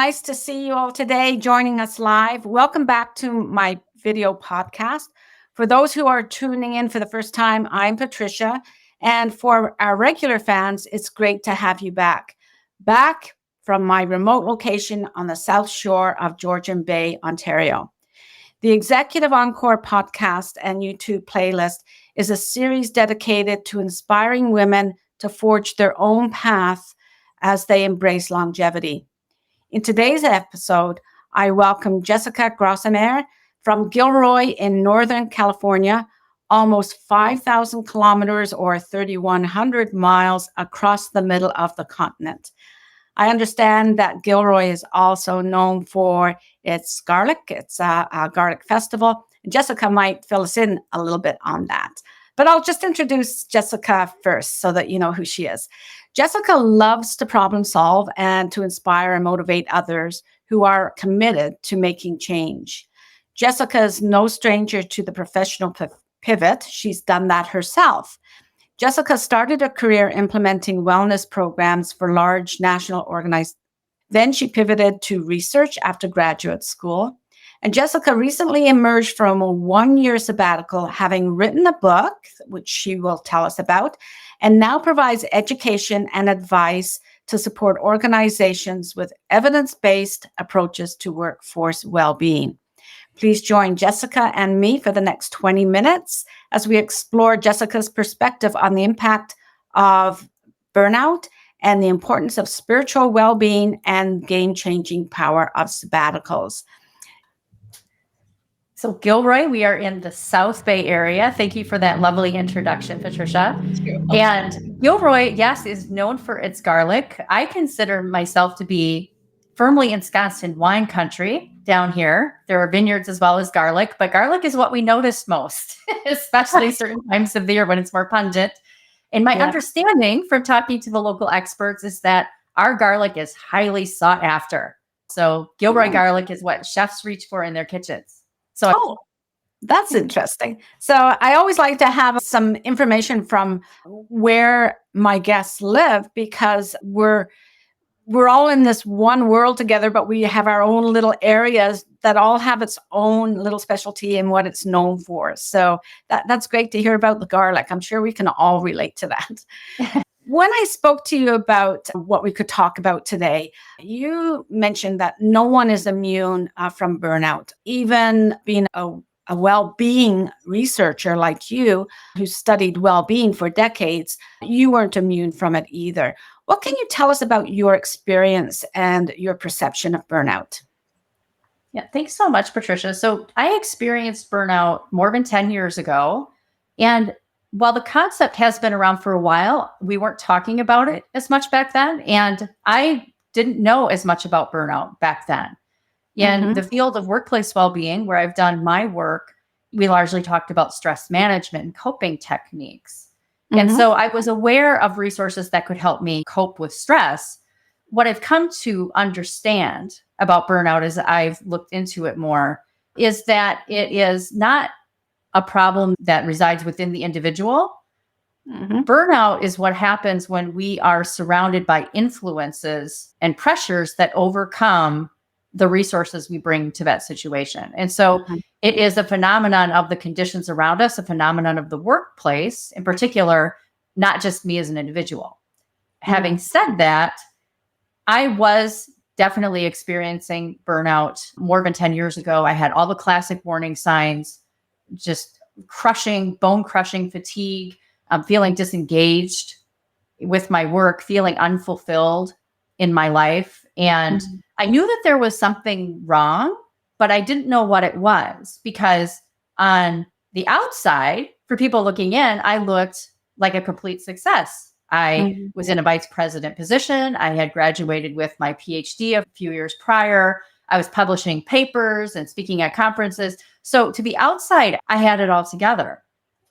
nice to see you all today joining us live. Welcome back to my video podcast. For those who are tuning in for the first time, I'm Patricia. And for our regular fans, it's great to have you back. Back from my remote location on the south shore of Georgian Bay, Ontario. The Executive Encore podcast and YouTube playlist is a series dedicated to inspiring women to forge their own path as they embrace longevity. In today's episode, I welcome Jessica Grossmeier from Gilroy in Northern California, almost 5,000 kilometers or 3,100 miles across the middle of the continent. I understand that Gilroy is also known for its garlic. It's a garlic festival. Jessica might fill us in a little bit on that. But I'll just introduce Jessica first so that you know who she is. Jessica loves to problem solve and to inspire and motivate others who are committed to making change. Jessica is no stranger to the professional pivot. She's done that herself. Jessica started a career implementing wellness programs for large national organizations. Then she pivoted to research after graduate school. And Jessica recently emerged from a 1-year sabbatical, having written a book, which she will tell us about, and now provides education and advice to support organizations with evidence-based approaches to workforce well-being. Please join Jessica and me for the next 20 minutes as we explore Jessica's perspective on the impact of burnout and the importance of spiritual well-being and game-changing power of sabbaticals. So Gilroy, we are in the South Bay area. Thank you for that lovely introduction, Patricia. And Gilroy, yes, is known for its garlic. I consider myself to be firmly ensconced in wine country down here. There are vineyards as well as garlic, but garlic is what we notice most, especially certain times of the year when it's more pungent. And my understanding from talking to the local experts is that our garlic is highly sought after. So Gilroy garlic is what chefs reach for in their kitchens. So that's interesting. So I always like to have some information from where my guests live because we're all in this one world together, but we have our own little areas that all have its own little specialty and what it's known for. So that's great to hear about the garlic. I'm sure we can all relate to that. When I spoke to you about what we could talk about today, you mentioned that no one is immune from burnout. Even being a well-being researcher like you, who studied well-being for decades, you weren't immune from it either. What can you tell us about your experience and your perception of burnout? Yeah, thanks so much, Patricia. So I experienced burnout more than 10 years ago. And while the concept has been around for a while, we weren't talking about it as much back then. And I didn't know as much about burnout back then. In the field of workplace well-being, where I've done my work, we largely talked about stress management and coping techniques. And so I was aware of resources that could help me cope with stress. What I've come to understand about burnout as I've looked into it more is that it is not a problem that resides within the individual. Burnout is what happens when we are surrounded by influences and pressures that overcome the resources we bring to that situation. And so it is a phenomenon of the conditions around us, a phenomenon of the workplace in particular, not just me as an individual. Having said that, I was definitely experiencing burnout more than 10 years ago. I had all the classic warning signs, just bone crushing fatigue, feeling disengaged with my work, feeling unfulfilled in my life. And I knew that there was something wrong, but I didn't know what it was because on the outside, for people looking in, I looked like a complete success. I was in a vice president position. I had graduated with my PhD a few years prior. I was publishing papers and speaking at conferences. So to the outside, I had it all together.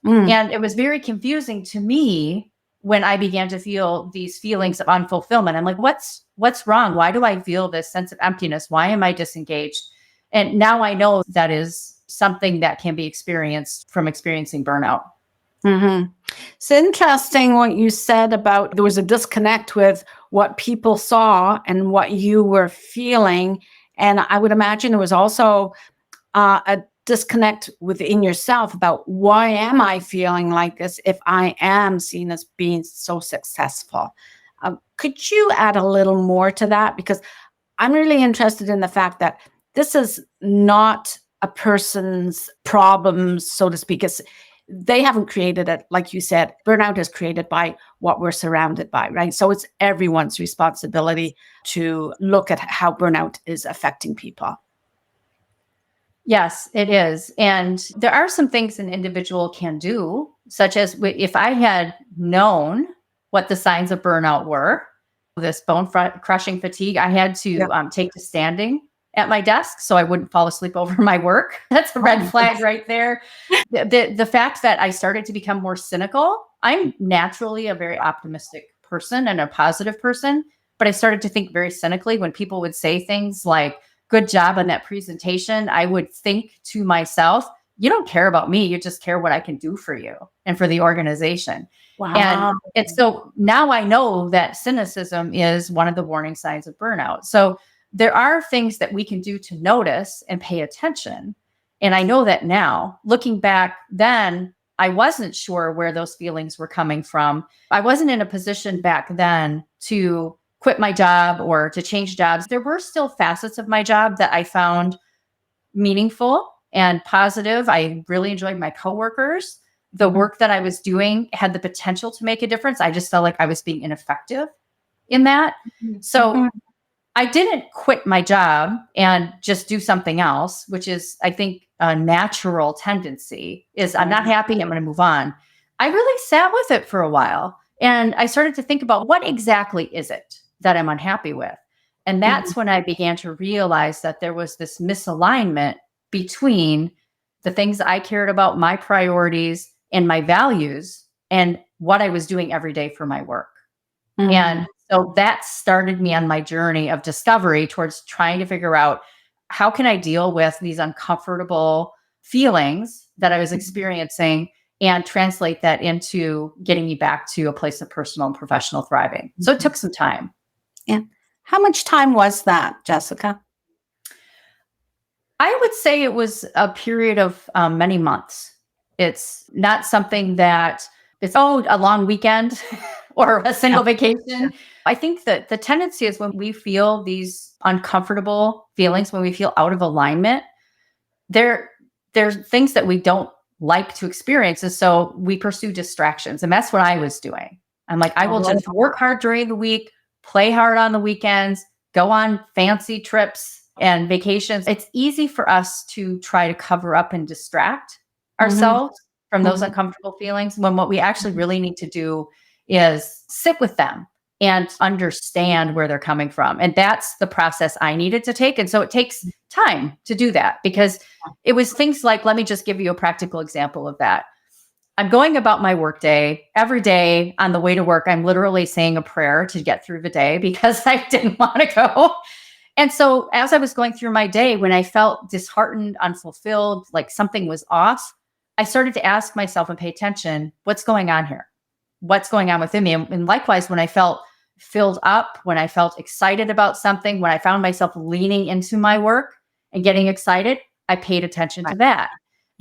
And it was very confusing to me when I began to feel these feelings of unfulfillment. I'm like, what's wrong? Why do I feel this sense of emptiness? Why am I disengaged? And now I know that is something that can be experienced from experiencing burnout. It's interesting what you said about there was a disconnect with what people saw and what you were feeling. And I would imagine there was also a disconnect within yourself about, why am I feeling like this if I am seen as being so successful? Could you add a little more to that? Because I'm really interested in the fact that this is not a person's problems, so to speak. They haven't created it. Like you said, burnout is created by what we're surrounded by, right? So it's everyone's responsibility to look at how burnout is affecting people. Yes, it is. And there are some things an individual can do, such as if I had known what the signs of burnout were, this crushing fatigue, I had to take to standing at my desk so I wouldn't fall asleep over my work. That's a red flag right there. The fact that I started to become more cynical. I'm naturally a very optimistic person and a positive person, but I started to think very cynically when people would say things like, "Good job on that presentation." I would think to myself, you don't care about me. You just care what I can do for you and for the organization. Wow. And so now I know that cynicism is one of the warning signs of burnout. So there are things that we can do to notice and pay attention. And I know that now. Looking back then, I wasn't sure where those feelings were coming from. I wasn't in a position back then to quit my job or to change jobs. There were still facets of my job that I found meaningful and positive. I really enjoyed my coworkers. The work that I was doing had the potential to make a difference. I just felt like I was being ineffective in that. So I didn't quit my job and just do something else, which is, I think, a natural tendency is, I'm not happy, I'm going to move on. I really sat with it for a while. And I started to think about, what exactly is it that I'm unhappy with? And that's when I began to realize that there was this misalignment between the things I cared about, my priorities and my values, and what I was doing every day for my work. And so that started me on my journey of discovery towards trying to figure out, how can I deal with these uncomfortable feelings that I was experiencing and translate that into getting me back to a place of personal and professional thriving. So it took some time. Yeah. How much time was that, Jessica? I would say it was a period of many months. It's not something that it's, a long weekend or a single vacation. I think that the tendency is, when we feel these uncomfortable feelings, when we feel out of alignment, there's things that we don't like to experience. And so we pursue distractions. And that's what I was doing. I'm like, I will just work hard during the week, play hard on the weekends, go on fancy trips and vacations. It's easy for us to try to cover up and distract ourselves from those uncomfortable feelings, when what we actually really need to do is sit with them and understand where they're coming from. And that's the process I needed to take. And so it takes time to do that, because it was things like, let me just give you a practical example of that. I'm going about my workday every day. On the way to work, I'm literally saying a prayer to get through the day because I didn't want to go. And so as I was going through my day, when I felt disheartened, unfulfilled, like something was off, I started to ask myself and pay attention, what's going on here? What's going on within me? And likewise, when I felt filled up, when I felt excited about something, when I found myself leaning into my work and getting excited, I paid attention to that.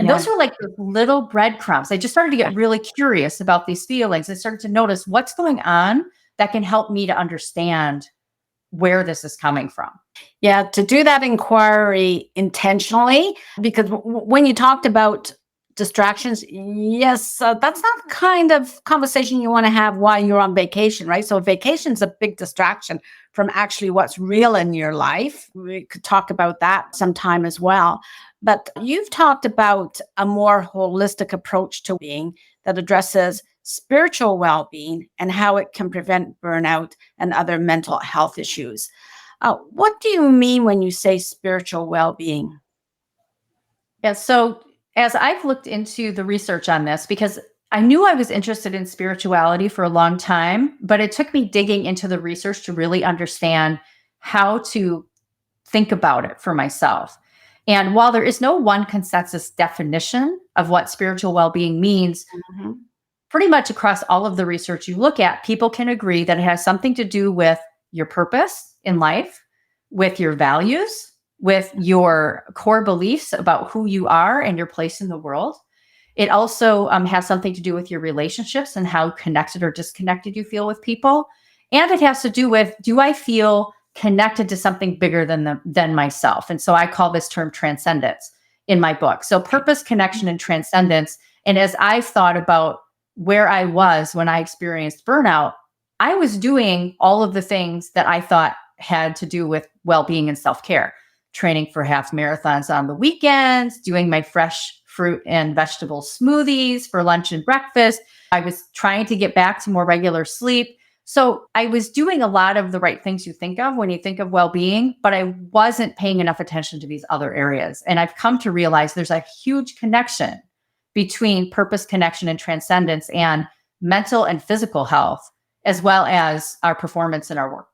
And those are like the little breadcrumbs. I just started to get really curious about these feelings. I started to notice what's going on that can help me to understand where this is coming from. Yeah, to do that inquiry intentionally, because when you talked about distractions, yes, that's not the kind of conversation you want to have while you're on vacation, right? So vacation is a big distraction from actually what's real in your life. We could talk about that sometime as well. But you've talked about a more holistic approach to being that addresses spiritual well-being and how it can prevent burnout and other mental health issues. What do you mean when you say spiritual well-being? Yeah, so as I've looked into the research on this, because I knew I was interested in spirituality for a long time, but it took me digging into the research to really understand how to think about it for myself. And while there is no one consensus definition of what spiritual well-being means, pretty much across all of the research you look at, people can agree that it has something to do with your purpose in life, with your values, with your core beliefs about who you are and your place in the world. It also has something to do with your relationships and how connected or disconnected you feel with people. And it has to do with, do I feel connected to something bigger than myself? And so I call this term transcendence in my book. So purpose, connection, and transcendence. And as I've thought about where I was when I experienced burnout, I was doing all of the things that I thought had to do with well-being and self-care, training for half marathons on the weekends, doing my fresh fruit and vegetable smoothies for lunch and breakfast. I was trying to get back to more regular sleep. So I was doing a lot of the right things you think of when you think of well-being, but I wasn't paying enough attention to these other areas. And I've come to realize there's a huge connection between purpose, connection, and transcendence and mental and physical health, as well as our performance in our work.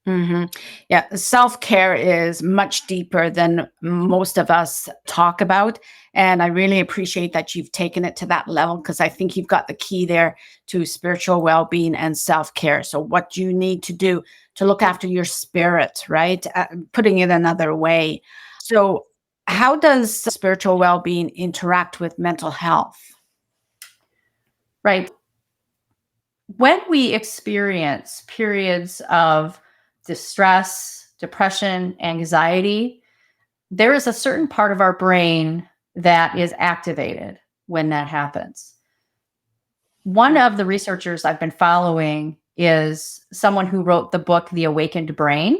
Mm-hmm. Yeah, self-care is much deeper than most of us talk about. And I really appreciate that you've taken it to that level, because I think you've got the key there to spiritual well-being and self-care. So what you need to do to look after your spirit, right? Putting it another way. So how does spiritual well-being interact with mental health? Right. When we experience periods of distress, depression, anxiety, there is a certain part of our brain that is activated when that happens. One of the researchers I've been following is someone who wrote the book, The Awakened Brain.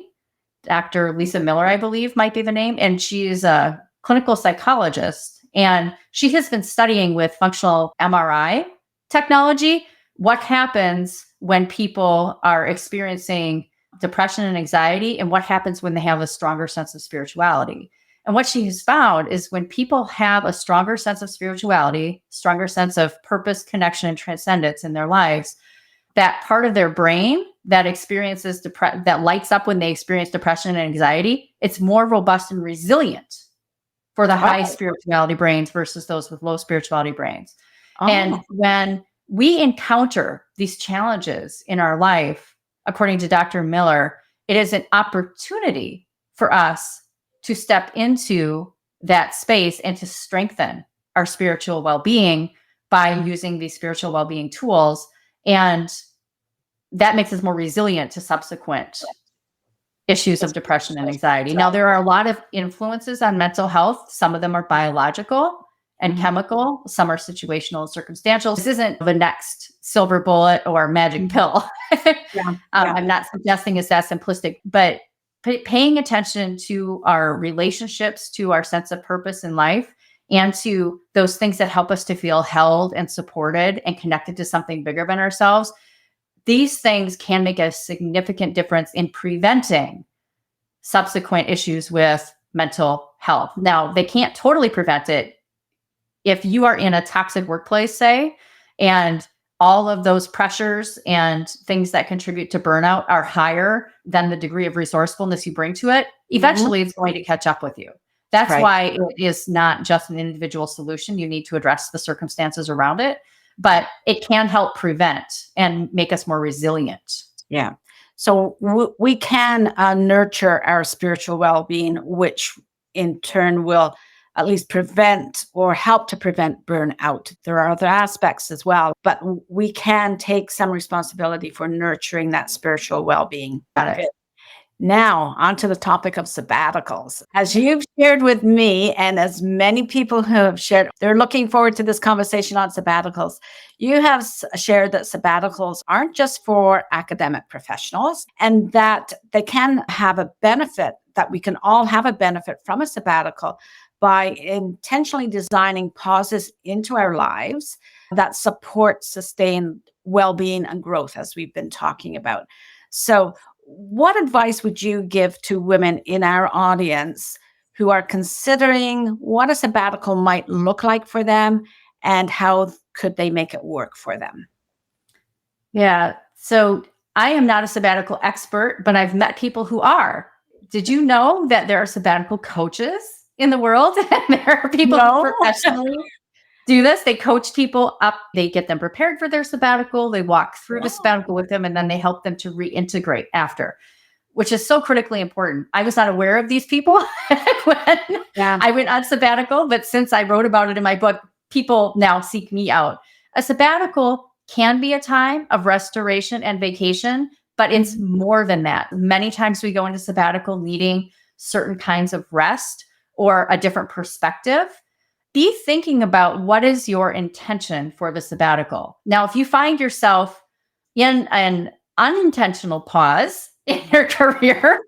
Dr. Lisa Miller, I believe, might be the name. And she's a clinical psychologist. And she has been studying with functional MRI technology what happens when people are experiencing depression and anxiety, and what happens when they have a stronger sense of spirituality. And what she has found is when people have a stronger sense of spirituality, stronger sense of purpose, connection, and transcendence in their lives, that part of their brain that experiences that lights up when they experience depression and anxiety, it's more robust and resilient for the high spirituality brains versus those with low spirituality brains. And when we encounter these challenges in our life, according to Dr. Miller, it is an opportunity for us to step into that space and to strengthen our spiritual well-being by using these spiritual well-being tools. And that makes us more resilient to subsequent issues of depression and anxiety. Now, there are a lot of influences on mental health. Some of them are biological and chemical. Some are situational and circumstantial. This isn't the next silver bullet or magic pill. I'm not suggesting it's that simplistic, but paying attention to our relationships, to our sense of purpose in life, and to those things that help us to feel held and supported and connected to something bigger than ourselves. These things can make a significant difference in preventing subsequent issues with mental health. Now, they can't totally prevent it. If you are in a toxic workplace, say, and all of those pressures and things that contribute to burnout are higher than the degree of resourcefulness you bring to it, eventually it's going to catch up with you. That's why it is not just an individual solution. You need to address the circumstances around it, but it can help prevent and make us more resilient. Yeah. So we can nurture our spiritual well-being, which in turn will at least prevent or help to prevent burnout. There are other aspects as well, but we can take some responsibility for nurturing that spiritual well-being. Got it. Now, onto the topic of sabbaticals. As you've shared with me, and as many people who have shared, they're looking forward to this conversation on sabbaticals. You have shared that sabbaticals aren't just for academic professionals, and that they can have a benefit, that we can all have a benefit from a sabbatical by intentionally designing pauses into our lives that support sustained well-being and growth, as we've been talking about. So what advice would you give to women in our audience who are considering what a sabbatical might look like for them, and how could they make it work for them? Yeah. So I am not a sabbatical expert, but I've met people who are. Did you know that there are sabbatical coaches in the world? And there are people professionally do this. They coach people up. They get them prepared for their sabbatical. They walk through the Wow. sabbatical with them, and then they help them to reintegrate after, which is so critically important. I was not aware of these people when Yeah. I went on sabbatical, but since I wrote about it in my book, people now seek me out. A sabbatical can be a time of restoration and vacation, but it's more than that. Many times we go into sabbatical needing certain kinds of rest or a different perspective. Be thinking about what is your intention for the sabbatical. Now, if you find yourself in an unintentional pause in your career,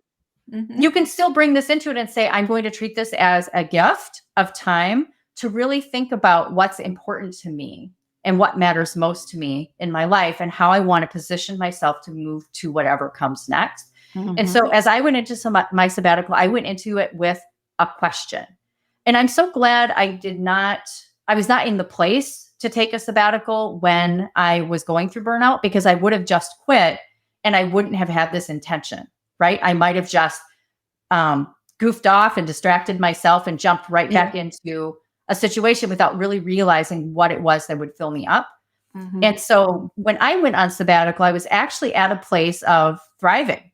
you can still bring this into it and say, I'm going to treat this as a gift of time to really think about what's important to me and what matters most to me in my life and how I want to position myself to move to whatever comes next. And so as I went into my sabbatical, I went into it with a question. And I'm so glad I was not in the place to take a sabbatical when I was going through burnout, because I would have just quit and I wouldn't have had this intention, right? I might have just goofed off and distracted myself and jumped right back into a situation without really realizing what it was that would fill me up. And so when I went on sabbatical, I was actually at a place of thriving.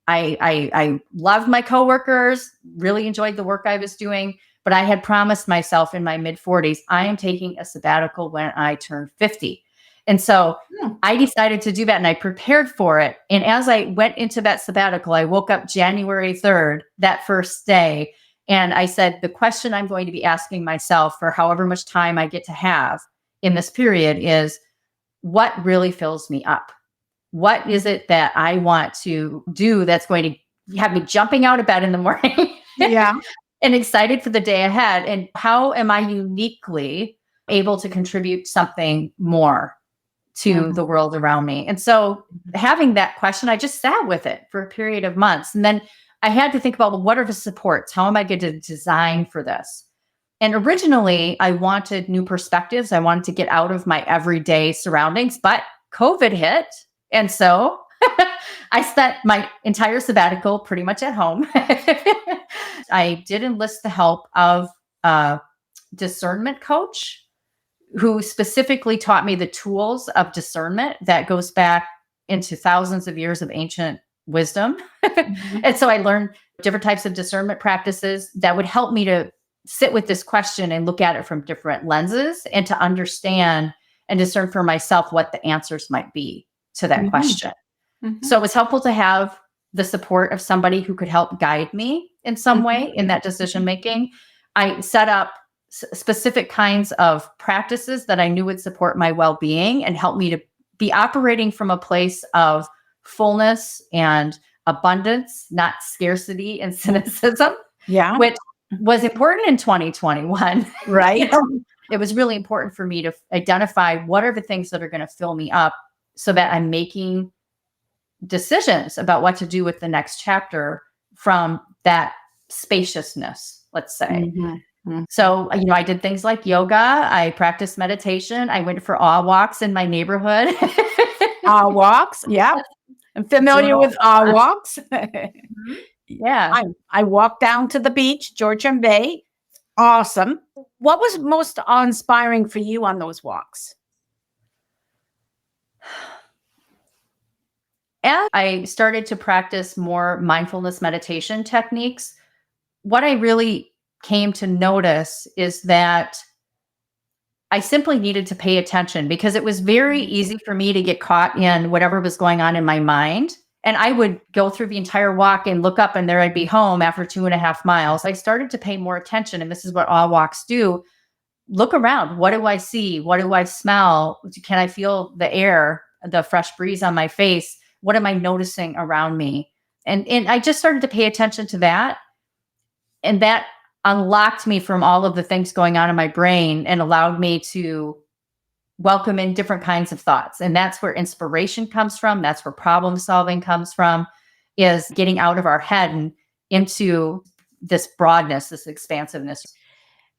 I loved my coworkers, really enjoyed the work I was doing, but I had promised myself in my mid-40s, I am taking a sabbatical when I turn 50. And so I decided to do that and I prepared for it. And as I went into that sabbatical, I woke up January 3rd, that first day, and I said, the question I'm going to be asking myself for however much time I get to have in this period is, what really fills me up? What is it that I want to do that's going to have me jumping out of bed in the morning? Yeah. And excited for the day ahead. And how am I uniquely able to contribute something more to the world around me? And so having that question, I just sat with it for a period of months. And then I had to think about, well, what are the supports? How am I going to design for this? And originally I wanted new perspectives. I wanted to get out of my everyday surroundings, but COVID hit. And so I spent my entire sabbatical pretty much at home. I did enlist the help of a discernment coach who specifically taught me the tools of discernment that goes back into thousands of years of ancient wisdom. And so I learned different types of discernment practices that would help me to sit with this question and look at it from different lenses and to understand and discern for myself what the answers might be to that question. So it was helpful to have the support of somebody who could help guide me in some way in that decision making. I set up specific kinds of practices that I knew would support my well-being and help me to be operating from a place of fullness and abundance, not scarcity and cynicism. Yeah. Which was important in 2021. Right. It was really important for me to identify what are the things that are going to fill me up so that I'm making decisions about what to do with the next chapter from that spaciousness, let's say. So, I did things like yoga. I practiced meditation. I went for awe walks in my neighborhood. Awe walks. Yeah. I'm familiar with awe walks. Yeah. I walked down to the beach, Georgian Bay. Awesome. What was most awe-inspiring for you on those walks? As I started to practice more mindfulness meditation techniques, what I really came to notice is that I simply needed to pay attention because it was very easy for me to get caught in whatever was going on in my mind. And I would go through the entire walk and look up and there I'd be home after 2.5 miles. I started to pay more attention. And this is what awe walks do. Look around. What do I see? What do I smell? Can I feel the air, the fresh breeze on my face? What am I noticing around me? And I just started to pay attention to that. And that unlocked me from all of the things going on in my brain and allowed me to welcome in different kinds of thoughts. And that's where inspiration comes from. That's where problem solving comes from, is getting out of our head and into this broadness, this expansiveness.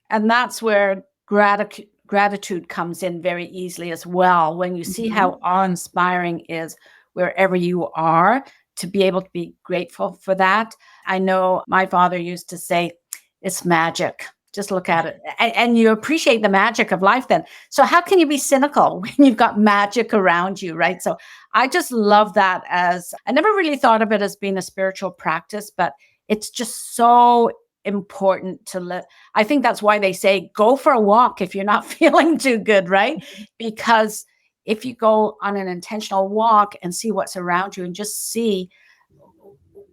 And that's where gratitude comes in very easily as well. When you see how awe-inspiring is wherever you are, to be able to be grateful for that. I know my father used to say, it's magic. Just look at it. And you appreciate the magic of life then. So how can you be cynical when you've got magic around you, right? So I just love that. As I never really thought of it as being a spiritual practice, but it's just so important to live. I think that's why they say go for a walk if you're not feeling too good, right? Because if you go on an intentional walk and see what's around you and just see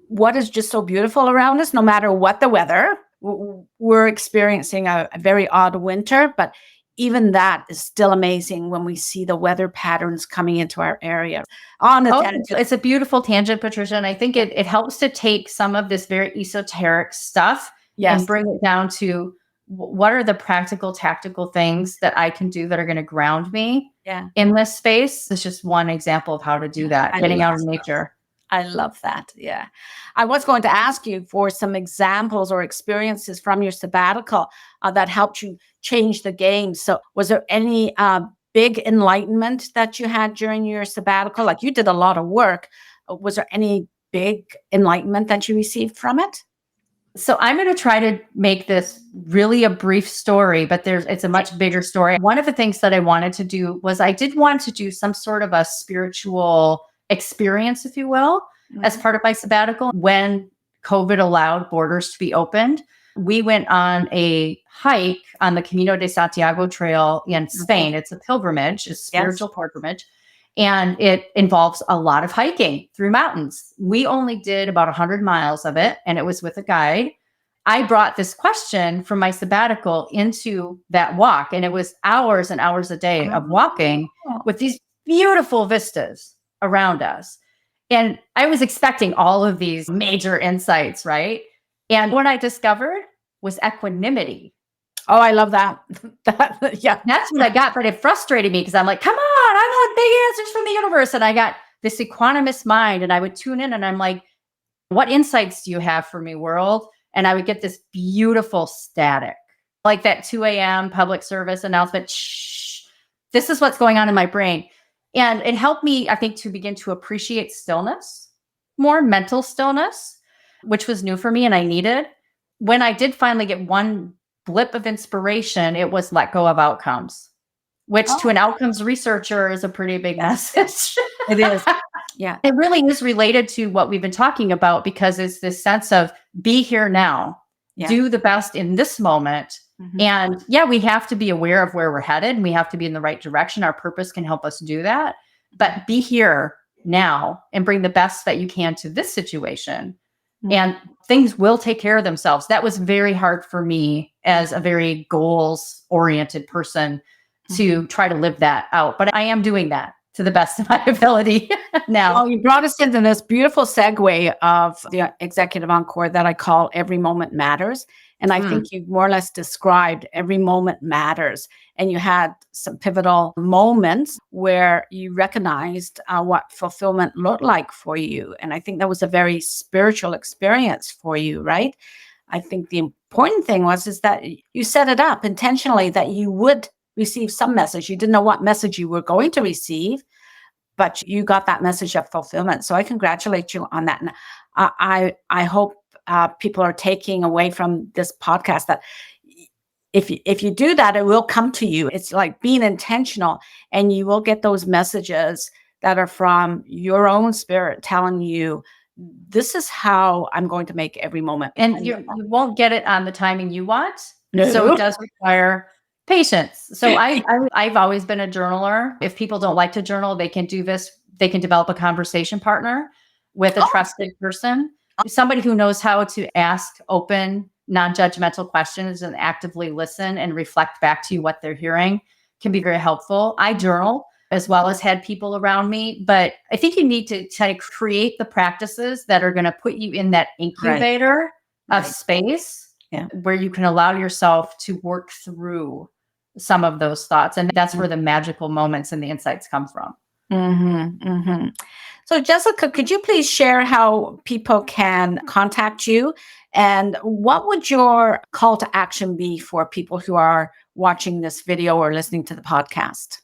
what is just so beautiful around us, no matter what the weather. We're experiencing a very odd winter, but even that is still amazing when we see the weather patterns coming into our area. It's a beautiful tangent, Patricia. And I think it helps to take some of this very esoteric stuff and bring it down to what are the practical, tactical things that I can do that are going to ground me in this space. It's just one example of how to do that, getting out of nature. I love that. Yeah. I was going to ask you for some examples or experiences from your sabbatical that helped you change the game. So was there any big enlightenment that you had during your sabbatical? Like you did a lot of work. Was there any big enlightenment that you received from it? So I'm going to try to make this really a brief story, but it's a much bigger story. One of the things that I wanted to do was I did want to do some sort of a spiritual experience, if you will, as part of my sabbatical. When COVID allowed borders to be opened, we went on a hike on the Camino de Santiago trail in Spain. It's a pilgrimage, a spiritual pilgrimage, and it involves a lot of hiking through mountains. We only did about 100 miles of it, and it was with a guide. I brought this question from my sabbatical into that walk, and it was hours and hours a day of walking with these beautiful vistas around us. And I was expecting all of these major insights, right? And what I discovered was equanimity. Oh, I love that. That's what I got, but it frustrated me because I'm like, come on, I want big answers from the universe. And I got this equanimous mind, and I would tune in and I'm like, what insights do you have for me, world? And I would get this beautiful static, like that 2 a.m. public service announcement. Shh, this is what's going on in my brain. And it helped me, I think, to begin to appreciate stillness, more mental stillness, which was new for me and I needed. When I did finally get one blip of inspiration, it was let go of outcomes, which to an outcomes researcher is a pretty big message. It is. Yeah. It really is related to what we've been talking about, because it's this sense of be here now, do the best in this moment. And we have to be aware of where we're headed and we have to be in the right direction. Our purpose can help us do that, but be here now and bring the best that you can to this situation. And things will take care of themselves. That was very hard for me as a very goals oriented person to try to live that out, but I am doing that to the best of my ability now. Well, you brought us into this beautiful segue of the executive encore that I call Every Moment Matters. And I think you more or less described every moment matters. And you had some pivotal moments where you recognized what fulfillment looked like for you. And I think that was a very spiritual experience for you, right? I think the important thing is that you set it up intentionally that you would receive some message. You didn't know what message you were going to receive, but you got that message of fulfillment. So I congratulate you on that. And I hope people are taking away from this podcast that if you do that, it will come to you. It's like being intentional, and you will get those messages that are from your own spirit telling you, this is how I'm going to make every moment. And you won't get it on the timing you want. No. So it does require patience. So I've always been a journaler. If people don't like to journal, they can do this. They can develop a conversation partner with a trusted person. Somebody who knows how to ask open, non-judgmental questions and actively listen and reflect back to you what they're hearing can be very helpful. I journal as well as had people around me, but I think you need to try to create the practices that are going to put you in that incubator of space where you can allow yourself to work through some of those thoughts. And that's where the magical moments and the insights come from. So Jessica, could you please share how people can contact you, and what would your call to action be for people who are watching this video or listening to the podcast?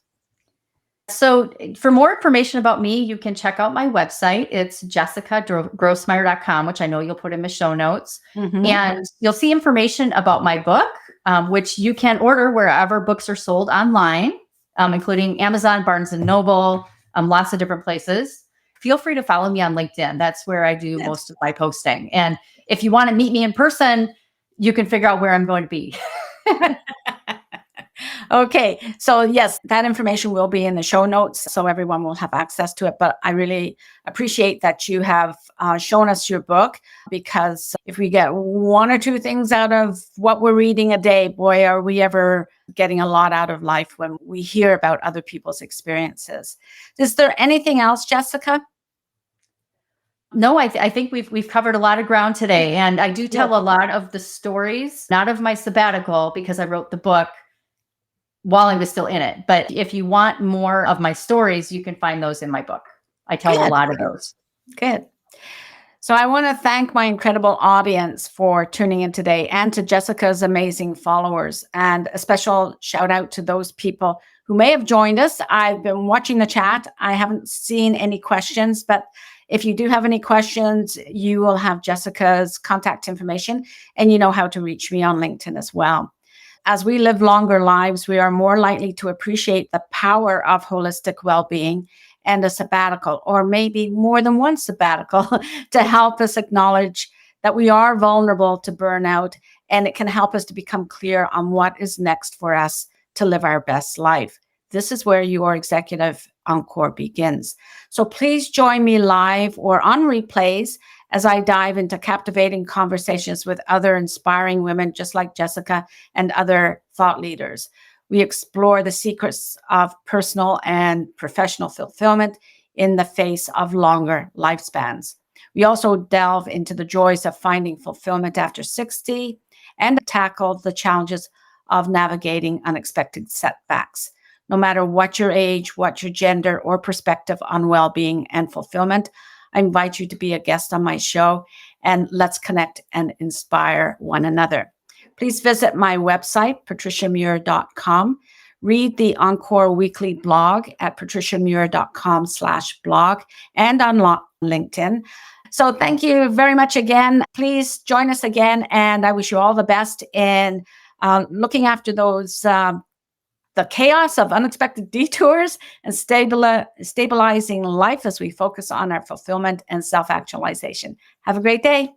So for more information about me, you can check out my website. It's jessicagrossmeier.com, which I know you'll put in the show notes. And you'll see information about my book, which you can order wherever books are sold online, including Amazon, Barnes and Noble, lots of different places. Feel free to follow me on LinkedIn. That's where I do most of my posting. And if you want to meet me in person, you can figure out where I'm going to be. Okay. So yes, that information will be in the show notes so everyone will have access to it. But I really appreciate that you have shown us your book, because if we get one or two things out of what we're reading a day, boy, are we ever getting a lot out of life when we hear about other people's experiences. Is there anything else, Jessica? No, I think we've covered a lot of ground today. And I do tell a lot of the stories, not of my sabbatical, because I wrote the book while I was still in it. But if you want more of my stories, you can find those in my book. I tell a lot of those. Good. So I want to thank my incredible audience for tuning in today, and to Jessica's amazing followers, and a special shout out to those people who may have joined us. I've been watching the chat. I haven't seen any questions, but if you do have any questions, you will have Jessica's contact information, and you know how to reach me on LinkedIn as well. As we live longer lives, we are more likely to appreciate the power of holistic well-being and a sabbatical, or maybe more than one sabbatical, to help us acknowledge that we are vulnerable to burnout, and it can help us to become clear on what is next for us to live our best life. This is where your executive encore begins. So please join me live or on replays as I dive into captivating conversations with other inspiring women just like Jessica and other thought leaders. We explore the secrets of personal and professional fulfillment in the face of longer lifespans. We also delve into the joys of finding fulfillment after 60 and tackle the challenges of navigating unexpected setbacks. No matter what your age, what your gender, or perspective on well-being and fulfillment, I invite you to be a guest on my show, and let's connect and inspire one another. Please visit my website, patriciamuir.com. Read the Encore Weekly blog at patriciamuir.com/blog, and on LinkedIn. So thank you very much again. Please join us again, and I wish you all the best in looking after those the chaos of unexpected detours, and stabilizing life as we focus on our fulfillment and self-actualization. Have a great day.